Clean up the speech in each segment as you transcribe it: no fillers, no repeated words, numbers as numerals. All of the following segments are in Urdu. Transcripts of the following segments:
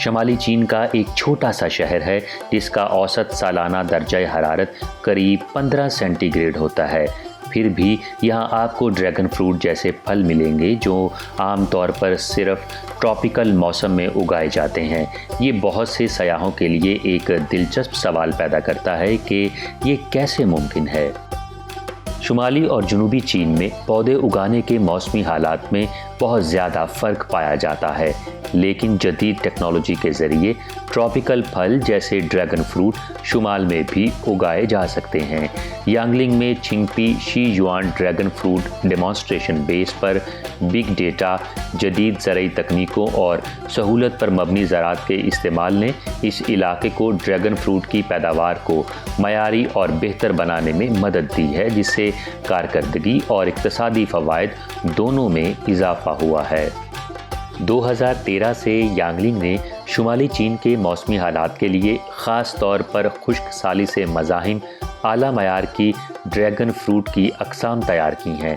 شمالی چین کا ایک چھوٹا سا شہر ہے جس کا اوسط سالانہ درجہ حرارت قریب 15 سینٹی گریڈ ہوتا ہے۔ پھر بھی یہاں آپ کو ڈریگن فروٹ جیسے پھل ملیں گے جو عام طور پر صرف ٹراپیکل موسم میں اگائے جاتے ہیں۔ یہ بہت سے سیاحوں کے لیے ایک دلچسپ سوال پیدا کرتا ہے کہ یہ کیسے ممکن ہے۔ شمالی اور جنوبی چین میں پودے اگانے کے موسمی حالات میں بہت زیادہ فرق پایا جاتا ہے، لیکن جدید ٹیکنالوجی کے ذریعے ٹراپیکل پھل جیسے ڈریگن فروٹ شمال میں بھی اگائے جا سکتے ہیں۔ یانگلنگ میں چھنگپی شی یوان ڈریگن فروٹ ڈیمانسٹریشن بیس پر بگ ڈیٹا، جدید زرعی تکنیکوں اور سہولت پر مبنی زراعت کے استعمال نے اس علاقے کو ڈریگن فروٹ کی پیداوار کو معیاری اور بہتر بنانے میں مدد دی ہے، جس سے کارکردگی اور اقتصادی فوائد دونوں میں اضافہ ہوا ہے۔ 2013 سے یانگلنگ نے شمالی چین کے موسمی حالات کے لیے خاص طور پر خشک سالی سے مزاحم اعلیٰ معیار کی ڈریگن فروٹ کی اقسام تیار کی ہیں۔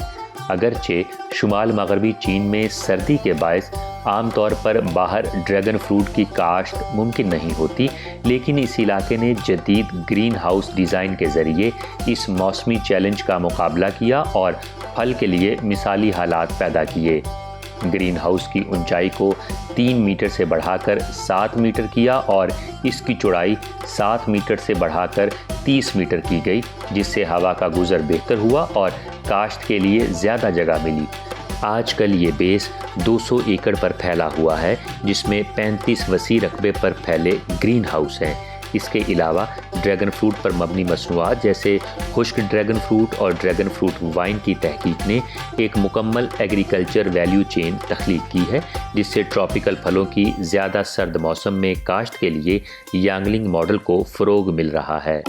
اگرچہ شمال مغربی چین میں سردی کے باعث عام طور پر باہر ڈریگن فروٹ کی کاشت ممکن نہیں ہوتی، لیکن اس علاقے نے جدید گرین ہاؤس ڈیزائن کے ذریعے اس موسمی چیلنج کا مقابلہ کیا اور پھل کے لیے مثالی حالات پیدا کیے۔ گرین ہاؤس کی اونچائی کو 3 میٹر سے بڑھا کر 7 میٹر کیا اور اس کی چوڑائی 7 میٹر سے بڑھا کر 30 میٹر کی گئی، جس سے ہوا کا گزر بہتر ہوا اور کاشت کے لیے زیادہ جگہ ملی۔ آج کل یہ بیس 200 ایکڑ پر پھیلا ہوا ہے، جس میں 35 وسیع رقبے پر پھیلے گرین ہاؤس ہیں۔ اس کے علاوہ ڈریگن فروٹ پر مبنی مصنوعات جیسے خشک ڈریگن فروٹ اور ڈریگن فروٹ وائن کی تحقیق نے ایک مکمل ایگریکلچر ویلیو چین تخلیق کی ہے، جس سے ٹراپیکل پھلوں کی زیادہ سرد موسم میں کاشت کے لیے یانگلنگ ماڈل کو فروغ مل رہا ہے۔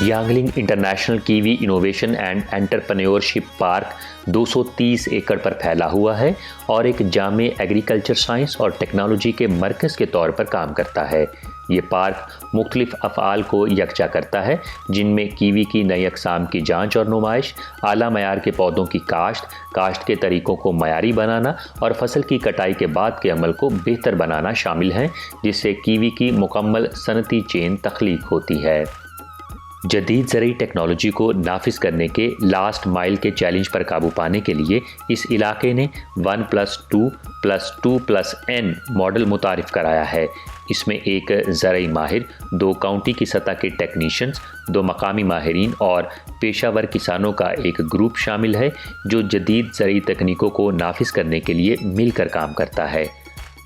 Yangling international kiwi innovation and entrepreneurship park 230 ایکڑ پر پھیلا ہوا ہے اور ایک جامع ایگریکلچر سائنس اور ٹیکنالوجی کے مرکز کے طور پر کام کرتا ہے۔ یہ پارک مختلف افعال کو یکجا کرتا ہے، جن میں کیوی کی نئی اقسام کی جانچ اور نمائش، اعلیٰ معیار کے پودوں کی کاشت کے طریقوں کو معیاری بنانا اور فصل کی کٹائی کے بعد کے عمل کو بہتر بنانا شامل ہیں، جس سے کیوی کی مکمل صنعتی چین تخلیق ہوتی ہے۔ جدید زرعی ٹیکنالوجی کو نافذ کرنے کے لاسٹ مائل کے چیلنج پر قابو پانے کے لیے اس علاقے نے 1+2+2+N ماڈل متعارف کرایا ہے۔ اس میں ایک زرعی ماہر، 2 کاؤنٹی کی سطح کے ٹیکنیشینز، 2 مقامی ماہرین اور پیشہ ور کسانوں کا ایک گروپ شامل ہے جو جدید زرعی تکنیکوں کو نافذ کرنے کے لیے مل کر کام کرتا ہے۔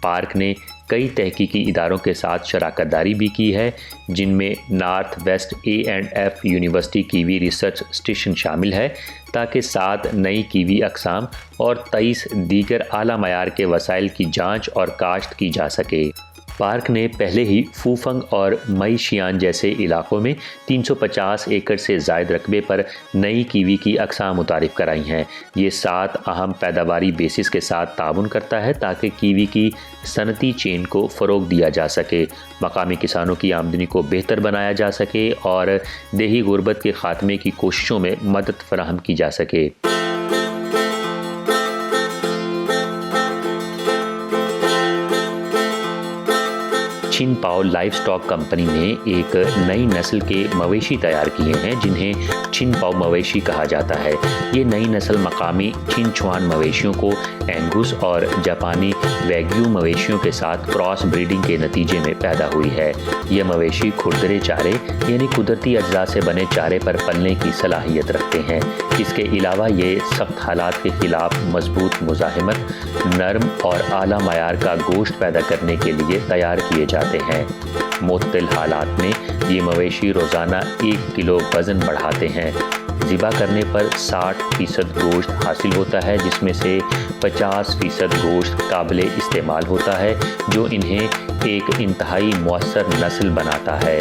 پارک نے کئی تحقیقی اداروں کے ساتھ شراکت داری بھی کی ہے، جن میں north west A&F university kiwi research station شامل ہے، تاکہ 7 نئی کیوی اقسام اور 23 دیگر اعلیٰ معیار کے وسائل کی جانچ اور کاشت کی جا سکے۔ پارک نے پہلے ہی فوفنگ اور مئی شیان جیسے علاقوں میں 350 ایکڑ سے زائد رقبے پر نئی کیوی کی اقسام متعارف کرائی ہیں۔ یہ 7 اہم پیداواری بیسز کے ساتھ تعاون کرتا ہے تاکہ کیوی کی صنعتی چین کو فروغ دیا جا سکے، مقامی کسانوں کی آمدنی کو بہتر بنایا جا سکے اور دیہی غربت کے خاتمے کی کوششوں میں مدد فراہم کی جا سکے۔ چھن پاؤ لائف سٹاک کمپنی نے ایک نئی نسل کے مویشی تیار کیے ہیں جنہیں چھن پاؤ مویشی کہا جاتا ہے۔ یہ نئی نسل مقامی چھن چھوان مویشیوں کو اینگوس اور جاپانی ویگیو مویشیوں کے ساتھ کراس بریڈنگ کے نتیجے میں پیدا ہوئی ہے۔ یہ مویشی کھردرے چارے یعنی قدرتی اجزاء سے بنے چارے پر پلنے کی صلاحیت رکھتے ہیں۔ اس کے علاوہ یہ سخت حالات کے خلاف مضبوط مزاحمت، نرم اور اعلیٰ معیار کا گوشت پیدا کرنے کے لیے تیار کیے جاتے ہیں۔ معتدل حالات میں یہ مویشی روزانہ 1 کلو وزن بڑھاتے ہیں۔ ذبح کرنے پر 60% گوشت حاصل ہوتا ہے، جس میں سے 50% گوشت قابل استعمال ہوتا ہے، جو انہیں ایک انتہائی مؤثر نسل بناتا ہے۔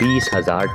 20,000